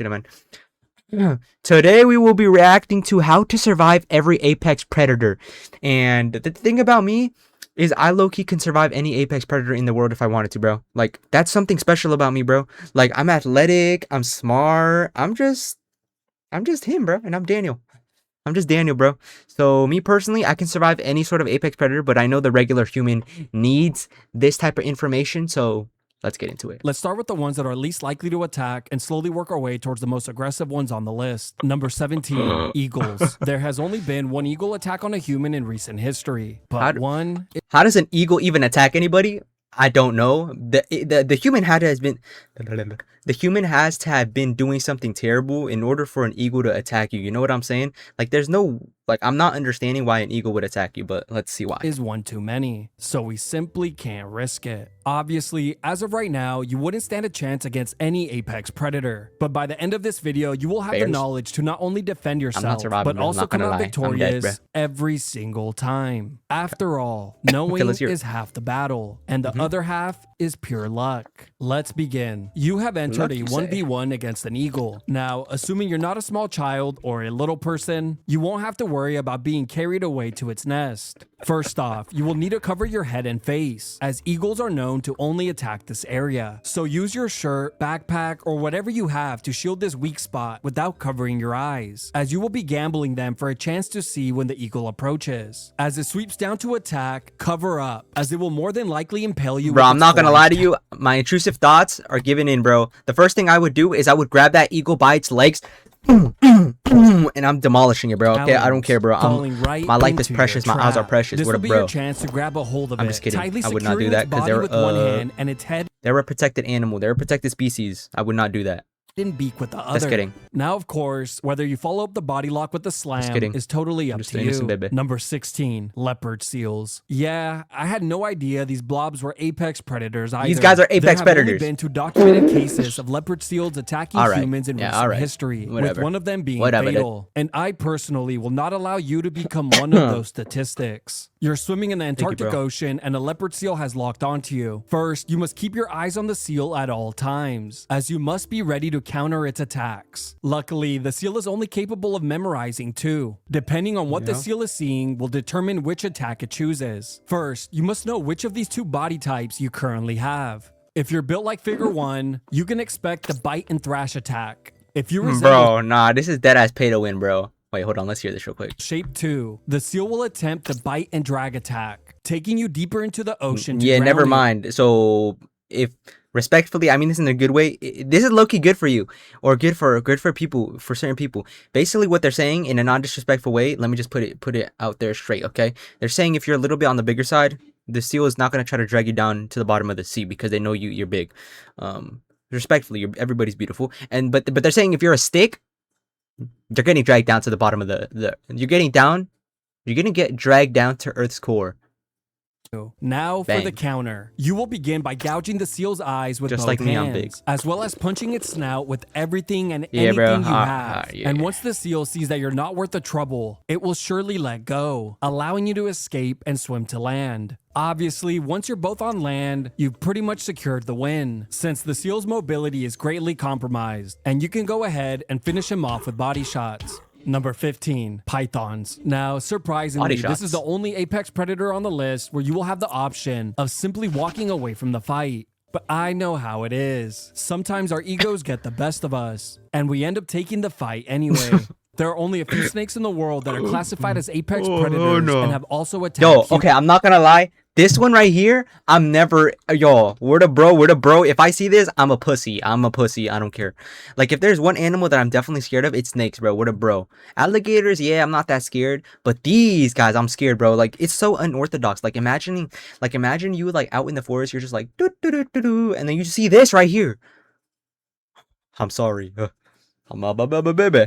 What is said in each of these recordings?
gentlemen. Today we will be reacting to how to survive every apex predator. And the thing about me is I low-key can survive any apex predator in the world if I wanted to, bro. Like, that's something special about me, bro. Like, I'm athletic, I'm smart, I'm just him, bro. And I'm Daniel. I'm just Daniel, bro. So me personally, I can survive any sort of apex predator, but I know the regular human needs this type of information, so let's get into it. Let's start with the ones that are least likely to attack and slowly work our way towards the most aggressive ones on the list. Number 17, eagles. There has only been one eagle attack on a human in recent history, but How does an eagle even attack anybody? I don't know. The human has to have been doing something terrible in order for an eagle to attack you. You know what I'm saying? Like, there's no, like, I'm not understanding why an eagle would attack you, but let's see why. Is one too many, so we simply can't risk it. Obviously, as of right now, you wouldn't stand a chance against any apex predator, but by the end of this video, you will have the knowledge to not only defend yourself, but also come out victorious every single time. After all, knowing is half the battle, and the other half is pure luck. Let's begin. You have entered a 1v1 against an eagle. Now, assuming you're not a small child or a little person, you won't have to worry about being carried away to its nest. First off, you will need to cover your head and face, as eagles are known to only attack this area. So use your shirt, backpack, or whatever you have to shield this weak spot without covering your eyes, as you will be gambling them for a chance to see when the eagle approaches. As it sweeps down to attack, cover up, as it will more than likely impale you. Bro, I'm not gonna lie to you, my intrusive thoughts are given in, bro. The first thing I would do is I would grab that eagle by its legs, and I'm demolishing it, bro. Okay, I don't care, bro. My life is precious. My eyes are precious. This what will be bro? your chance to grab a hold of I'm just kidding. Tightly I would not do that because they're a protected animal. They're a protected species. I would not do that. And beak with the other. Just kidding. Now, of course, whether you follow up the body lock with the slam is totally up to you. Number 16, leopard seals. Yeah, I had no idea these blobs were apex predators either. These guys are apex predators. There have only been 2 documented cases of leopard seals attacking humans in recent history, with one of them being fatal. And I personally will not allow you to become one of those statistics. You're swimming in the Antarctic Ocean and a leopard seal has locked onto you. First, you must keep your eyes on the seal at all times, as you must be ready to counter its attacks. Luckily, the seal is only capable of memorizing too. Depending on what the seal is seeing will determine which attack it chooses. First, you must know which of these 2 body types you currently have. If you're built like figure 1, you can expect the bite and thrash attack. If you bro, nah, this is dead ass pay to win, bro. Wait, hold on, let's hear this real quick. Shape 2, the seal will attempt the bite and drag attack, taking you deeper into the ocean to Yeah, never mind. So, if respectfully, I mean this in a good way, this is low-key good for you, or good for people, for certain people. Basically what they're saying in a non-disrespectful way, let me just put it out there straight, okay? They're saying if you're a little bit on the bigger side, the seal is not going to try to drag you down to the bottom of the sea because they know you're big. Respectfully, everybody's beautiful. And but they're saying if you're a stick, you're getting dragged down to the bottom of you're getting get dragged down to Earth's core. Now for the counter. You will begin by gouging the seal's eyes with both hands, as well as punching its snout with everything and anything you have. And once the seal sees that you're not worth the trouble, it will surely let go, allowing you to escape and swim to land. Obviously, once you're both on land, you've pretty much secured the win, since the seal's mobility is greatly compromised, and you can go ahead and finish him off with body shots. Number 15, pythons. Now, surprisingly, this is the only apex predator on the list where you will have the option of simply walking away from the fight. But I know how it is. Sometimes our egos get the best of us, and we end up taking the fight anyway. There are only a few snakes in the world that are classified as apex predators and have also attacked okay, I'm not gonna lie. This one right here, I'm never, word of bro. If I see this, I'm a pussy. I don't care. Like, if there's one animal that I'm definitely scared of, it's snakes, bro. Word of bro. Alligators, yeah, I'm not that scared. But these guys, I'm scared, bro. Like, it's so unorthodox. Like, imagine you, like, out in the forest, you're just like, doo-doo-doo-doo-doo, and then you see this right here. I'm sorry. I'm a baby.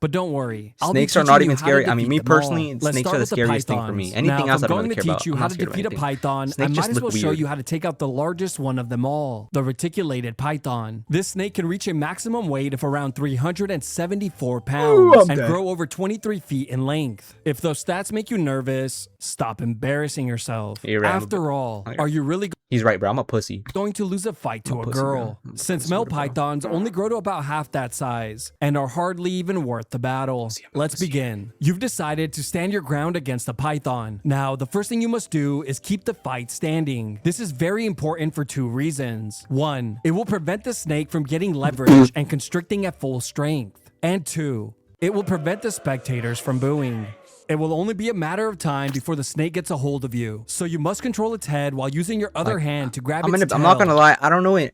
But don't worry, snakes are not even scary. I mean, me personally, snakes are the scariest thing for me. Anything else I don't really care about. I'm going to teach you how to defeat a python. I might as well show you how to take out the largest one of them all, the reticulated python. This snake can reach a maximum weight of around 374 pounds and grow over 23 feet in length. If those stats make you nervous, stop embarrassing yourself. After all, are you really He's right, bro. I'm a pussy. Going to lose a fight to a pussy, girl, bro. since male pythons only grow to about half that size and are hardly even worth the battle. Let's begin. You've decided to stand your ground against a python. Now, the first thing you must do is keep the fight standing. This is very important for 2 reasons. 1, it will prevent the snake from getting leverage and constricting at full strength. And 2, it will prevent the spectators from booing. It will only be a matter of time before the snake gets a hold of you, so you must control its head while using your other hand to grab its tail. I'm not gonna lie, I don't know it.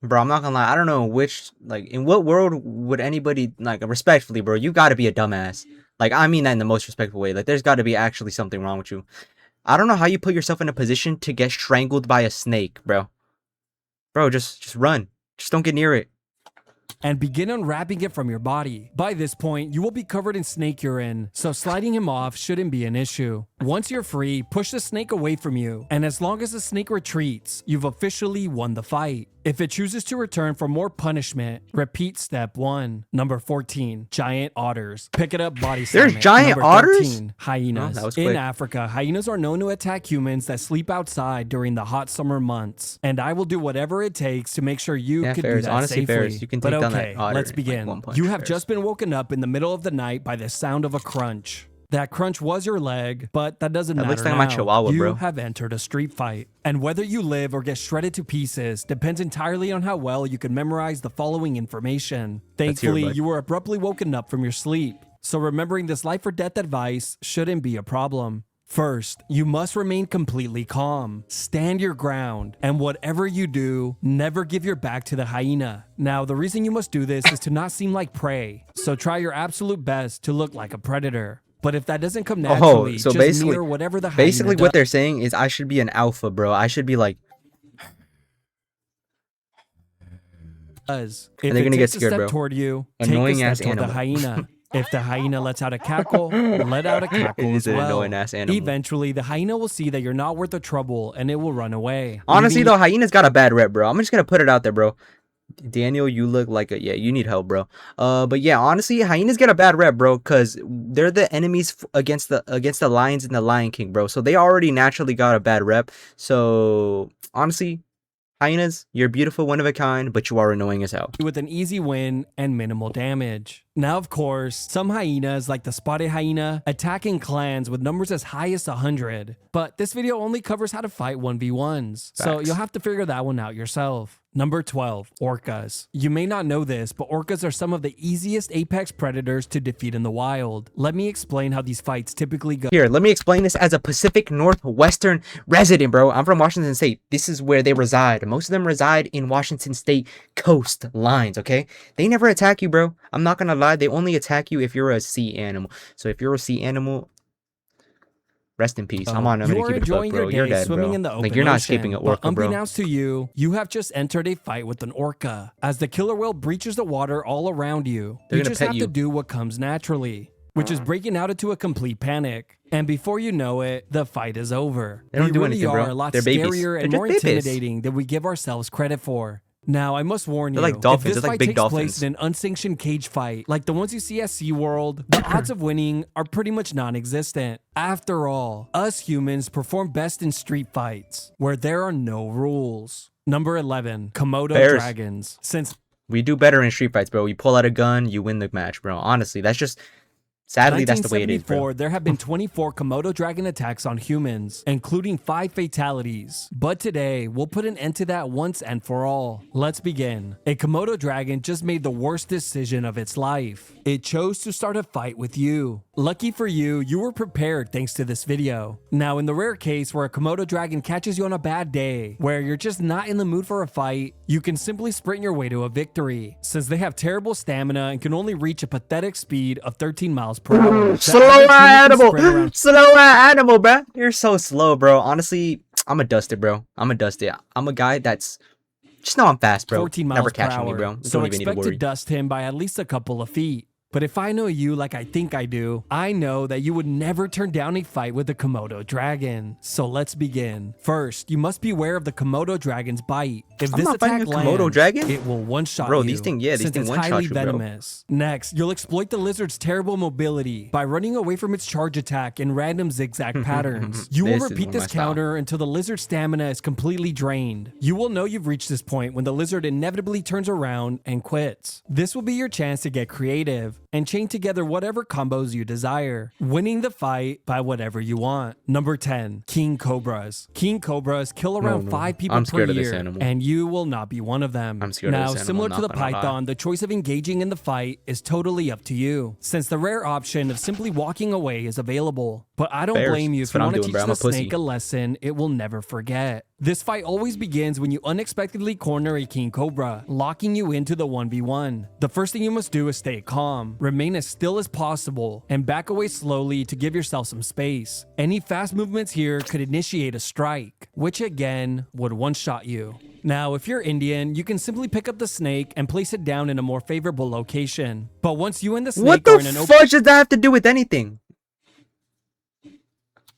Bro, I'm not gonna lie, I don't know which, like, in what world would anybody, like, respectfully, bro, you gotta be a dumbass. Like, I mean that in the most respectful way. Like, there's gotta be actually something wrong with you. I don't know how you put yourself in a position to get strangled by a snake, bro. Bro, just run. Just don't get near it. And begin unwrapping it from your body. By this point, you will be covered in snake urine, so sliding him off shouldn't be an issue. Once you're free, push the snake away from you, and as long as the snake retreats, you've officially won the fight. If it chooses to return for more punishment, repeat step 1. Number 14, giant otters. Pick it up, body There's slam it. giant Number otters? 13, hyenas. Oh, that was in quick. Africa, hyenas are known to attack humans that sleep outside during the hot summer months, and I will do whatever it takes to make sure you can do that honestly, safely. Ferris, you can take But down that okay, otter let's in, like, begin. one punch, You have Ferris. just been woken up in the middle of the night by the sound of a crunch. That crunch was your leg, but that doesn't matter looks like now. my chihuahua, You bro. have entered a street fight. And whether you live or get shredded to pieces depends entirely on how well you can memorize the following information. Thankfully, bud. you were abruptly woken up from your sleep, so remembering this life or death advice shouldn't be a problem. First, you must remain completely calm. Stand your ground, and whatever you do, never give your back to the hyena. Now, the reason you must do this is to not seem like prey, so try your absolute best to look like a predator. But if that doesn't come naturally, so just basically- mirror whatever the hyena Basically, what they're saying is I should be an alpha, bro. I should be like, does. And If they're it gonna takes get a scared, step bro. toward you, Annoying take a ass step toward the animal. hyena. If the hyena lets out a cackle, let out a cackle It is as an well. annoying ass animal. Eventually, the hyena will see that you're not worth the trouble and it will run away. honestly, leaving though, hyena's got a bad rep, bro. I'm just gonna put it out there, bro. Daniel, you look like a, yeah, you need help, bro. But yeah, honestly, hyenas get a bad rep, bro, because they're the enemies against the lions in the Lion King, bro. So they already naturally got a bad rep. So honestly, hyenas, you're beautiful, one of a kind, but you are annoying as hell. with an easy win and minimal damage. Now, of course, some hyenas, like the spotted hyena, attack in clans with numbers as high as 100. But this video only covers how to fight 1v1s, so Facts. you'll have to figure that one out yourself. Number 12, orcas. You may not know this, but orcas are some of the easiest apex predators to defeat in the wild. Let me explain how these fights typically go. Here, let me explain this as a Pacific Northwestern resident, bro. I'm from Washington State. This is where they reside. Most of them reside in Washington State coastlines, okay? They never attack you, bro. I'm not gonna lie. They only attack you if you're a sea animal. So if you're a sea animal, rest in peace. I'm You gonna are keep it a buck, enjoying bro. your You're day dead, swimming bro. in the open Like, you're not ocean, escaping an but orca, bro. unbeknownst to you, you have just entered a fight with an orca. As the killer whale breaches the water all around you, They're you gonna just pet have you. to do what comes naturally, which is breaking out into a complete panic. And before you know it, the fight is over. They don't We do really anything, bro. are a lot They're babies. scarier and They're more just babies. intimidating than we give ourselves credit for. Now, I must warn you, They're like dolphins. if this They're like fight big takes dolphins. place in an unsanctioned cage fight, like the ones you see at SeaWorld, the odds of winning are pretty much non-existent. After all, us humans perform best in street fights, where there are no rules. Number 11, Komodo Bears. dragons. Since We do better in street fights, bro. You pull out a gun, you win the match, bro. Honestly, that's just... Sadly, that's the way it is, bro. 1974, there have been 24 Komodo dragon attacks on humans, including 5 fatalities. But today, we'll put an end to that once and for all. Let's begin. A Komodo dragon just made the worst decision of its life. It chose to start a fight with you. Lucky for you, you were prepared thanks to this video. Now, in the rare case where a Komodo dragon catches you on a bad day, where you're just not in the mood for a fight, you can simply sprint your way to a victory, since they have terrible stamina and can only reach a pathetic speed of 13 miles per hour. The Slow average human can animal, sprint around slow animal, bro. You're so slow, bro. Honestly, I'm a duster, bro. I'm a duster. I'm a guy that's just know I'm fast, bro. 14 miles Never per catching hour. me, bro. So Don't even need to expect to worry. dust him by at least a couple of feet. But if I know you like I think I do, I know that you would never turn down a fight with the Komodo dragon. So let's begin. First, you must beware of the Komodo dragon's bite. If I'm this not fighting attack a Komodo lands, dragon. it will one-shot Bro, you. these things one-shot highly you, bro. venomous. Next, you'll exploit the lizard's terrible mobility by running away from its charge attack in random zigzag patterns. You will This is repeat my this style. counter until the lizard's stamina is completely drained. You will know you've reached this point when the lizard inevitably turns around and quits. This will be your chance to get creative and chain together whatever combos you desire, winning the fight by whatever you want. Number 10, King Cobras. King Cobras kill around no. 5 people I'm per scared of this year, animal. and you will not be one of them. I'm scared of now, this animal, similar to not the gonna lie. python, the choice of engaging in the fight is totally up to you, since the rare option of simply walking away is available. But I don't Bears. blame you That's if you what I'm want to doing, teach bro. I'm the a pussy. snake a lesson it will never forget. This fight always begins when you unexpectedly corner a king cobra, locking you into the 1v1. The first thing you must do is stay calm, remain as still as possible, and back away slowly to give yourself some space. Any fast movements here could initiate a strike, which again would one-shot you. Now, if you're Indian, you can simply pick up the snake and place it down in a more favorable location. But once you and the snake What are the in an open fudge does that have to do with anything?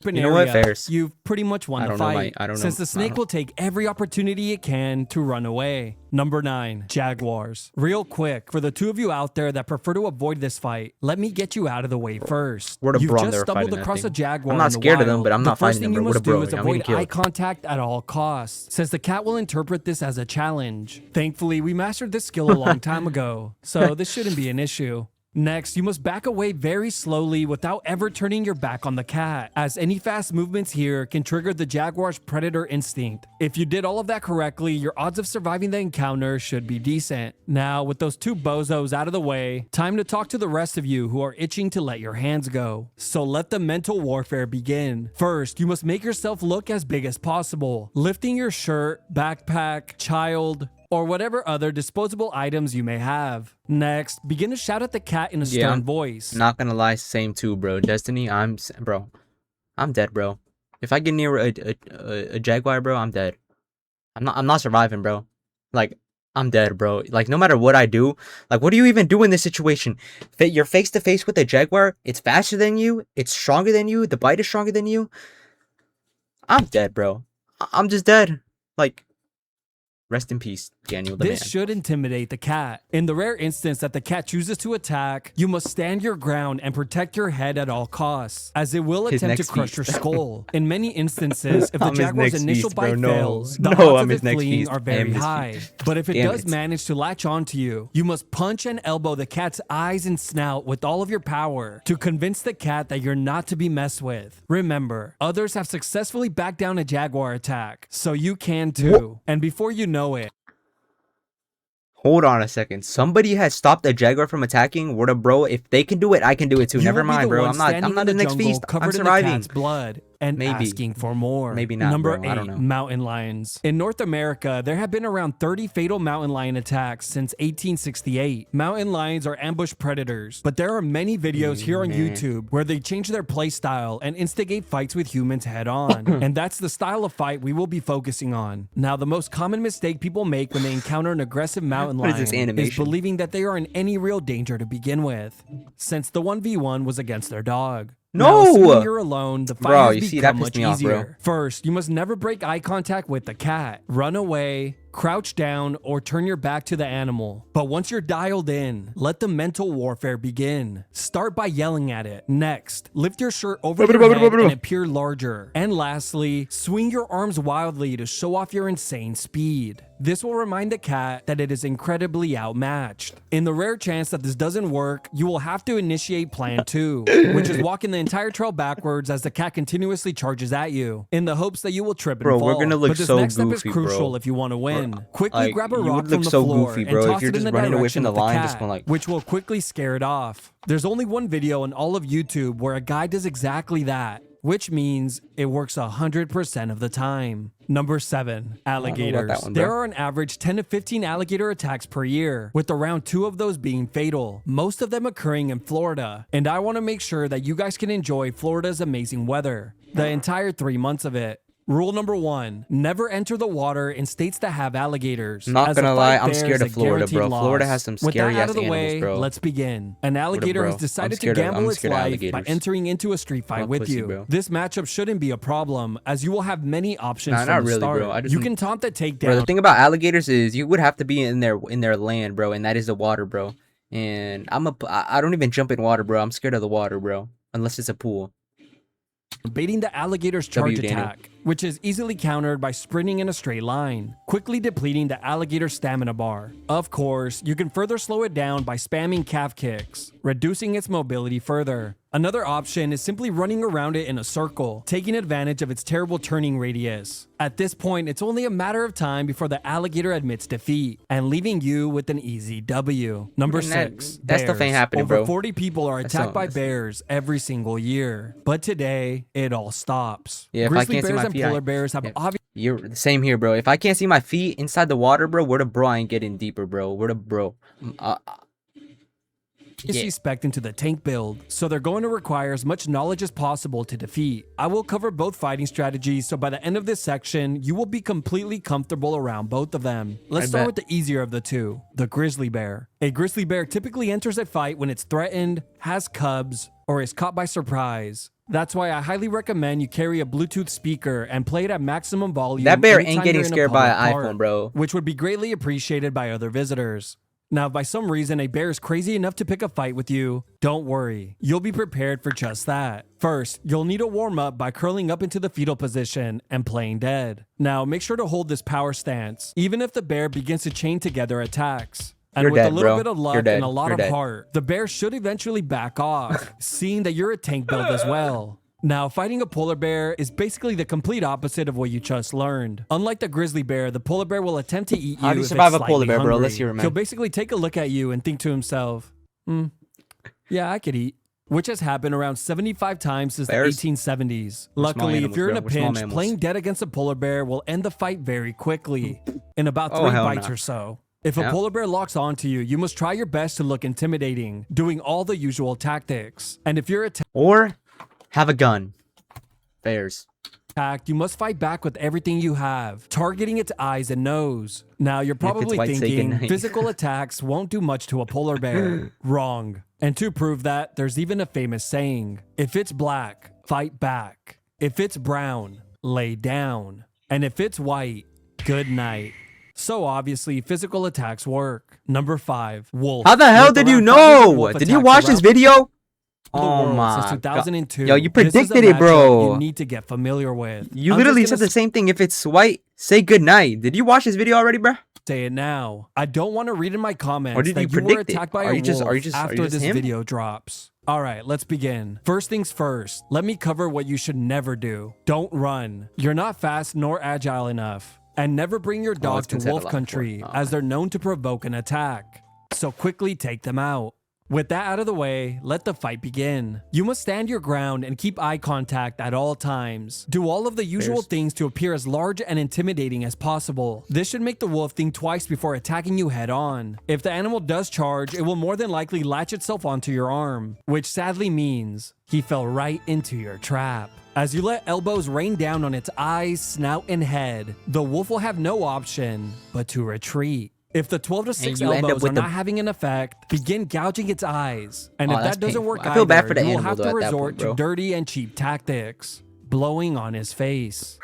You know what? area, Fairs. you've pretty much won I the don't know my- fight, I don't know- since the I snake don't- will take every opportunity it can to run away. Number 9, Jaguars. Real quick, for the two of you out there that prefer to avoid this fight, let me get you out of the way first. Word of You've bro, I'm just there stumbled fighting that across a thing. jaguar I'm not in the scared of them, wild. but I'm not The first fighting thing them, you bro. Word must of bro. do is I'm getting avoid eye killed. contact at all costs, since the cat will interpret this as a challenge. Thankfully, we mastered this skill a long time ago, so this shouldn't be an issue. Next, you must back away very slowly without ever turning your back on the cat, as any fast movements here can trigger the jaguar's predator instinct. If you did all of that correctly, your odds of surviving the encounter should be decent. Now, with those two bozos out of the way, time to talk to the rest of you who are itching to let your hands go. So let the mental warfare begin. First, you must make yourself look as big as possible, lifting your shirt, backpack, child, or whatever other disposable items you may have. Next, begin to shout at the cat in a stern I'm voice. Not gonna lie, same too, bro. Destiny, bro. I'm dead, bro. If I get near a jaguar, bro, I'm dead. I'm not surviving, bro. Like, I'm dead, bro. Like, no matter what I do, like, what do you even do in this situation? You're face to face with a jaguar. It's faster than you. It's stronger than you. The bite is stronger than you. I'm dead, bro. I'm just dead. Like, rest in peace, Daniel the This man. should intimidate the cat. In the rare instance that the cat chooses to attack, you must stand your ground and protect your head at all costs, as it will His attempt to next crush feast. your skull. In many instances, if the I'm his jaguar's next initial feast, bro. bite No. fails, the No, odds I'm of his it next fleeing feast. are I am very his high. feast. But if it Damn does it. manage to latch onto you, you must punch and elbow the cat's eyes and snout with all of your power to convince the cat that you're not to be messed with. Remember, others have successfully backed down a jaguar attack, so you can too. And before you know it, Hold on a second. Somebody has stopped a jaguar from attacking. Word of bro. If they can do it, I can do it too. you Never will be mind, the bro. one I'm not standing the in next jungle feast. covered I'm in the surviving. cat's blood and Maybe. asking for more. Maybe not, Number bro. I don't 8, know. mountain lions. In North America, there have been around 30 fatal mountain lion attacks since 1868. Mountain lions are ambush predators, but there are many videos here on YouTube where they change their play style and instigate fights with humans head on. And that's the style of fight we will be focusing on. Now, the most common mistake people make when they encounter an aggressive mountain What is lion this is animation? believing that they are in any real danger to begin with, since the 1v1 was against their dog. No! Now, assuming you're alone, the fight Bro, has you see, become that much pissed me off, bro. easier. First, you must never break eye contact with the cat. Run away, crouch down, or turn your back to the animal. But once you're dialed in, let the mental warfare begin. Start by yelling at it. Next, lift your shirt over your head and appear larger. And lastly, swing your arms wildly to show off your insane speed. This will remind the cat that it is incredibly outmatched. In the rare chance that this doesn't work, you will have to initiate plan 2, which is walking the entire trail backwards as the cat continuously charges at you, in the hopes that you will trip and Bro, fall. we're gonna look but this so next step goofy, is crucial bro. if you want to win. Quickly Like, grab a you rock would from look the so floor goofy, and bro, if toss you're it in just the running away direction from the of the line, cat, just going like- which will quickly scare it off. There's only one video in all of YouTube where a guy does exactly that, which means it works 100% of the time. Number 7, alligators. that one, bro. There are an average 10 to 15 alligator attacks per year, with around 2 of those being fatal, most of them occurring in Florida. And I want to make sure that you guys can enjoy Florida's amazing weather, the entire 3 months of it. Rule number 1, never enter the water in states that have alligators. I'm not as the gonna lie, fight I'm scared bears of a Florida, guaranteed bro. Florida loss. has some With that scary out ass of the animals, way, bro. let's begin. An alligator bro? has I'm decided to scared of- gamble I'm its scared of life by alligators. entering into a street fight I'm a with pussy, you. bro. This matchup shouldn't be a problem, as you will have many options Nah, from not the really, start. bro. I just You need- can taunt the takedown. Bro, the thing about alligators is you would have to be in their land, bro, and that is the water, bro. And I don't even jump in water, bro. I'm scared of the water, bro, unless it's a pool. Baiting the alligator's charge Daniel. attack, which is easily countered by sprinting in a straight line, quickly depleting the alligator's stamina bar. Of course, you can further slow it down by spamming calf kicks, reducing its mobility further. Another option is simply running around it in a circle, taking advantage of its terrible turning radius. At this point, it's only a matter of time before the alligator admits defeat and leaving you with an easy W. Number And that- 6, that stuff ain't bears. happening, Over bro. 40 people are That's attacked not- by that's- bears every single year. But today, it all stops. Yeah, if I Grizzly can't see bears my and feet, polar bears have yeah. obvious You're the same here, bro. If I can't see my feet inside the water, bro, where the bro? I ain't getting deeper, bro. Where the bro? Yeah. respect into the tank build, so they're going to require as much knowledge as possible to defeat. I will cover both fighting strategies, so by the end of this section, you will be completely comfortable around both of them. Let's I start bet. with the easier of the two, the grizzly bear. A grizzly bear typically enters a fight when it's threatened, has cubs, or is caught by surprise. That's why I highly recommend you carry a Bluetooth speaker and play it at maximum volume. That bear anytime ain't getting you're in a scared by public an park, iPhone, bro. which would be greatly appreciated by other visitors. Now, if by some reason a bear is crazy enough to pick a fight with you, don't worry. You'll be prepared for just that. First, you'll need to warm up by curling up into the fetal position and playing dead. Now, make sure to hold this power stance, even if the bear begins to chain together attacks. And You're with dead, a little bro. bit of luck You're dead. and a lot You're of dead. heart, the bear should eventually back off, seeing that you're a tank build as well. Now, fighting a polar bear is basically the complete opposite of what you just learned. Unlike the grizzly bear, the polar bear will attempt to eat you. How do you if survive it's a polar slightly bear, bro? hungry. Let's hear it, man. He'll basically take a look at you and think to himself, yeah, I could eat. Which has happened around 75 times since Bears? the 1870s. We're small Luckily, animals, if you're in bro. a We're small pinch, mammals. playing dead against a polar bear will end the fight very quickly, in about 3 Oh, hell bites no. or so. If a Yeah. polar bear locks onto you, you must try your best to look intimidating, doing all the usual tactics. And if you're Or have a gun. Bears. attacked, you must fight back with everything you have, targeting its eyes and nose. Now, you're probably white, say thinking goodnight. physical attacks won't do much to a polar bear. Wrong. And to prove that, there's even a famous saying: if it's black, fight back. If it's brown, lay down. And if it's white, good night. So obviously, physical attacks work. Number 5, wolf. How the hell With did you around 500 know? wolf Did you attacks watch this around video? the Oh world my since 2002. God. Yo, you This is a predicted it, matchup bro. You need to get familiar with. You I'm literally just said gonna the same thing. If it's white, say good night. Did you watch this video already, bro? say it now. I don't want to read in my comments Or did that you you were predict it? attacked by Are a you just- wolf are you just- are you after just this him? video drops. All right, let's begin. First things first, let me cover what you should never do. Don't run. You're not fast nor agile enough. And never bring your dog it's to been said a wolf lot country, before. as they're known to provoke an attack. So quickly take them out. With that out of the way, let the fight begin. You must stand your ground and keep eye contact at all times. Do all of the usual Bears. things to appear as large and intimidating as possible. This should make the wolf think twice before attacking you head on. If the animal does charge, it will more than likely latch itself onto your arm, which sadly means he fell right into your trap. As you let elbows rain down on its eyes, snout, and head, the wolf will have no option but to retreat. If the 12 to 6 you end up elbows are with the- not having an effect, begin gouging its eyes. And Oh, if that's that doesn't painful. work I feel bad either, for the you will animal, have though, to at that resort point, to bro. dirty and cheap tactics. Blowing on his face.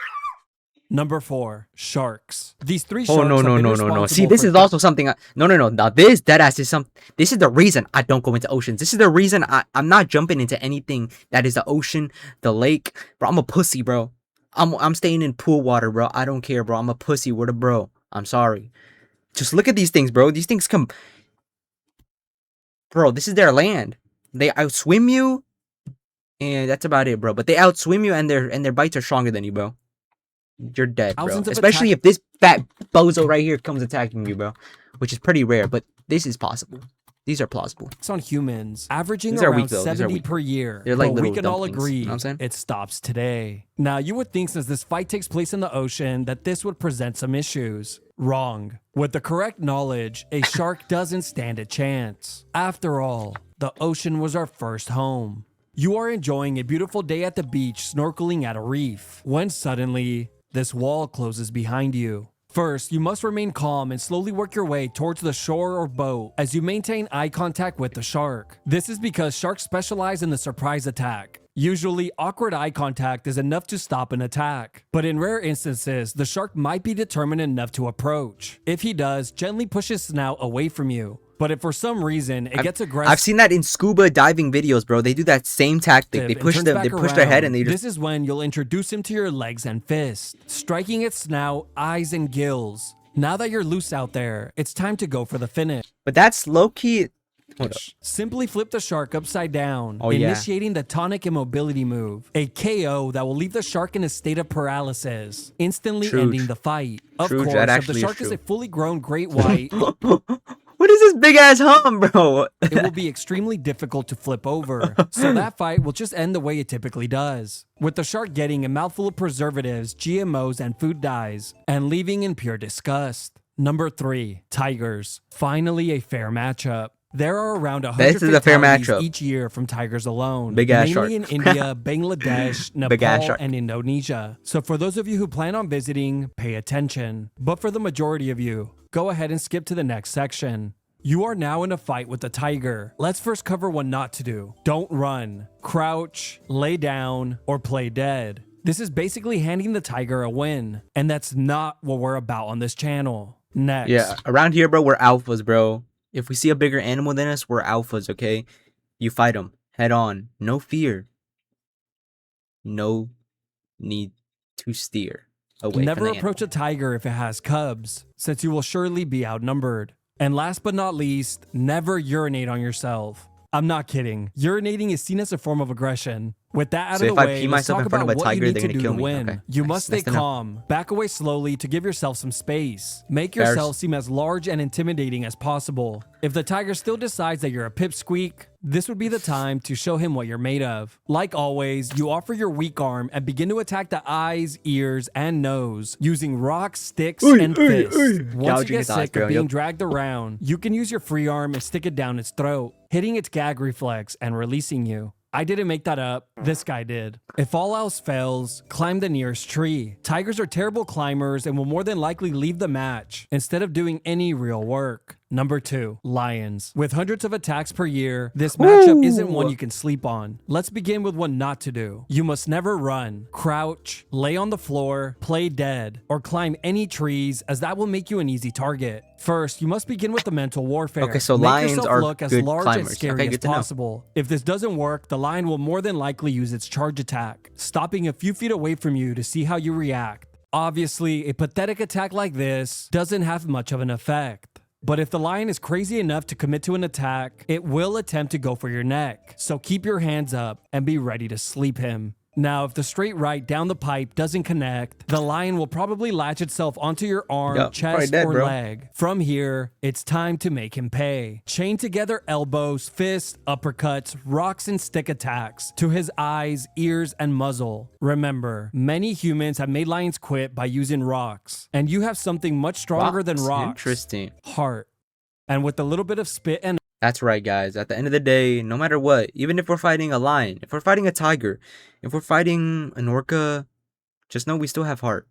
Number 4, sharks. These 3 sharks Oh no have no been no no no! See, responsible this for is also something. No. Now this deadass is some. This is the reason I don't go into oceans. This is the reason I'm not jumping into anything that is the ocean, the lake, bro. I'm a pussy, bro. I'm staying in pool water, bro. I don't care, bro. I'm a pussy. We're the bro. I'm sorry. Just look at these things, bro. These things come. Bro, this is their land. They outswim you, and that's about it, bro. But they outswim you, and their bites are stronger than you, bro. You're dead, bro. Thousands of Especially if this fat bozo right here comes attacking you, bro. Which is pretty rare, but this is possible. These are plausible. on humans, averaging These are around weak, though. These are 70 weak. per year. They're like but little we can all dumplings, agree you know what I'm saying? it stops today. Now, you would think since this fight takes place in the ocean that this would present some issues. Wrong. With the correct knowledge, a shark doesn't stand a chance. After all, the ocean was our first home. You are enjoying a beautiful day at the beach snorkeling at a reef when suddenly this wall closes behind you. First, you must remain calm and slowly work your way towards the shore or boat as you maintain eye contact with the shark. This is because sharks specialize in the surprise attack. Usually, awkward eye contact is enough to stop an attack, but in rare instances, the shark might be determined enough to approach. If he does, gently push his snout away from you. But if for some reason it gets aggressive, I've seen that in scuba diving videos, bro. They do that same tactic. They push them, they push their head, and they just. This is when you'll introduce him to your legs and fists, striking its snout, eyes, and gills. Now that you're loose out there, it's time to go for the finish. But that's low key. Hold up. Simply flip the shark upside down, Oh, yeah. initiating the tonic immobility move, a KO that will leave the shark in a state of paralysis, instantly True. ending the fight. Of True, course, that if the actually is shark is true. a fully grown great white, What is this big ass hum, bro? it will be extremely difficult to flip over. So that fight will just end the way it typically does, with the shark getting a mouthful of preservatives, GMOs, and food dyes, and leaving in pure disgust. Number 3, tigers. Finally a fair matchup. There are around 100 This is a fair fatalities matchup. each year from tigers alone, Big ass mainly shark. in India, Bangladesh, Big ass Nepal, shark. and Indonesia. So for those of you who plan on visiting, pay attention. But for the majority of you, go ahead and skip to the next section. You are now in a fight with the tiger. Let's first cover what not to do. Don't run, crouch, lay down, or play dead. This is basically handing the tiger a win, and that's not what we're about on this channel. Next. Yeah, around here, bro, we're alphas, bro. If we see a bigger animal than us, we're alphas, okay? You fight them head on. No fear. No need to steer away Never from the approach a tiger if it has cubs, since you will surely be outnumbered. And last but not least, never urinate on yourself. I'm not kidding. Urinating is seen as a form of aggression. With that out So of if the I way, pee let's myself talk in front about of a what you tiger, need they're to gonna do to kill me. win. Okay. You Nice- must stay nice to know. calm. Back away slowly to give yourself some space. Make Bears. yourself seem as large and intimidating as possible. If the tiger still decides that you're a pipsqueak, this would be the time to show him what you're made of. Like always, you offer your weak arm and begin to attack the eyes, ears, and nose using rocks, sticks, and fists. Once you Gouging get his eyes, sick bro. of being Yup. dragged around, you can use your free arm and stick it down its throat, hitting its gag reflex and releasing you. I didn't make that up. This guy did. If all else fails, climb the nearest tree. Tigers are terrible climbers and will more than likely leave the match instead of doing any real work. Number 2, lions. With hundreds of attacks per year, this matchup isn't one you can sleep on. Let's begin with what not to do. You must never run, crouch, lay on the floor, play dead, or climb any trees, as that will make you an easy target. First, you must begin with the mental warfare. Okay, so Make lions yourself are look as good large climbers. and scary Okay, as good to know. possible. If this doesn't work, the lion will more than likely use its charge attack, stopping a few feet away from you to see how you react. Obviously, a pathetic attack like this doesn't have much of an effect. But if the lion is crazy enough to commit to an attack, it will attempt to go for your neck. So keep your hands up and be ready to sleep him. Now, if the straight right down the pipe doesn't connect, the lion will probably latch itself onto your arm, Yup, probably chest, dead, or bro. leg. From here, it's time to make him pay. Chain together elbows, fists, uppercuts, rocks, and stick attacks to his eyes, ears, and muzzle. Remember, many humans have made lions quit by using rocks, and you have something much stronger than rocks. Interesting. Heart. And with a little bit of spit and That's right, guys. At the end of the day, no matter what, even if we're fighting a lion, if we're fighting a tiger, if we're fighting an orca, just know we still have heart.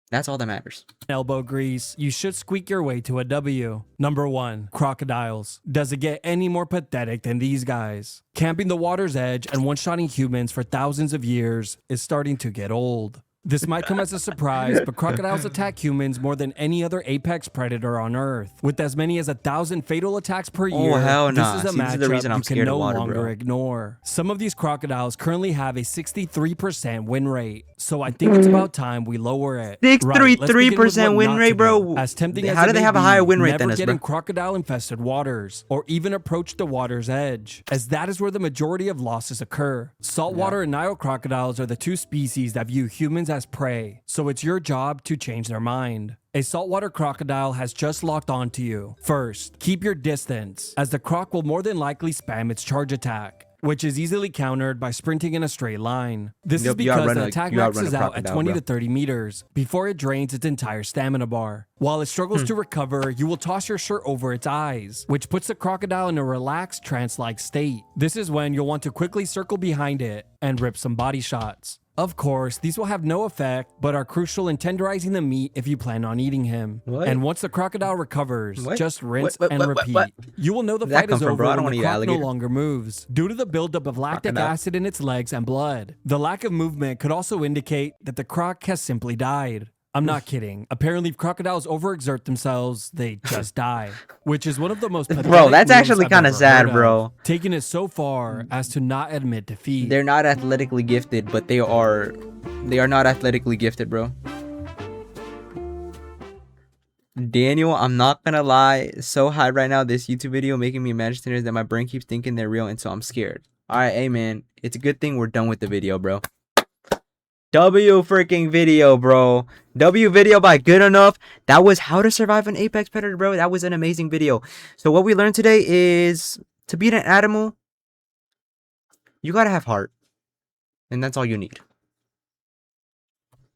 That's all that matters. elbow grease, you should squeak your way to a W. Number 1, crocodiles. Does it get any more pathetic than these guys? Camping the water's edge and one-shotting humans for thousands of years is starting to get old. This might come as a surprise, but crocodiles attack humans more than any other apex predator on Earth. With as many as 1,000 fatal attacks per year, hell nah. this is a See, this is the matchup reason I'm you can scared of no water, longer bro. ignore. Some of these crocodiles currently have a 63% win rate, so I think it's about time we lower it. Right, let's begin with 63% what win not rate, to bro. do. As tempting as How it do they may have a be, higher win rate never than us, get bro? in crocodile-infested waters, or even approach the water's edge, as that is where the majority of losses occur. Saltwater and Nile crocodiles are the two species that view humans as prey, so it's your job to change their mind. A saltwater crocodile has just locked onto you. First, keep your distance, as the croc will more than likely spam its charge attack. which is easily countered by sprinting in a straight line. This is You because outrun the a- attack you outrun a maxes out at crocodile, 20 bro. to 30 meters before it drains its entire stamina bar. While it struggles to recover, you will toss your shirt over its eyes, which puts the crocodile in a relaxed trance-like state. This is when you'll want to quickly circle behind it and rip some body shots. Of course, these will have no effect, but are crucial in tenderizing the meat if you plan on eating him. What? And once the crocodile recovers, What? just rinse What? and repeat. You will know the Where'd that fight come is from, over bro? I don't when wanna the eat croc no alligator. longer moves, due to the buildup of lactic Crocodile. acid in its legs and blood. The lack of movement could also indicate that the croc has simply died. I'm not kidding. Apparently, if crocodiles overexert themselves, they just die. Which is one of the most pathetic that's moves actually I've kinda ever sad, heard of, bro. taking it so far as to not admit defeat. They're not athletically gifted, but they are not athletically gifted, bro. Daniel, I'm not gonna lie, so high right now, this YouTube video making me imagine scenarios that my brain keeps thinking they're real, and so I'm scared. Alright, hey man, it's a good thing we're done with the video, bro. W freaking video, bro. W video by Good Enough. That was how to survive an apex predator, bro. That was an amazing video. So what we learned today is to beat an animal, you gotta have heart. And that's all you need.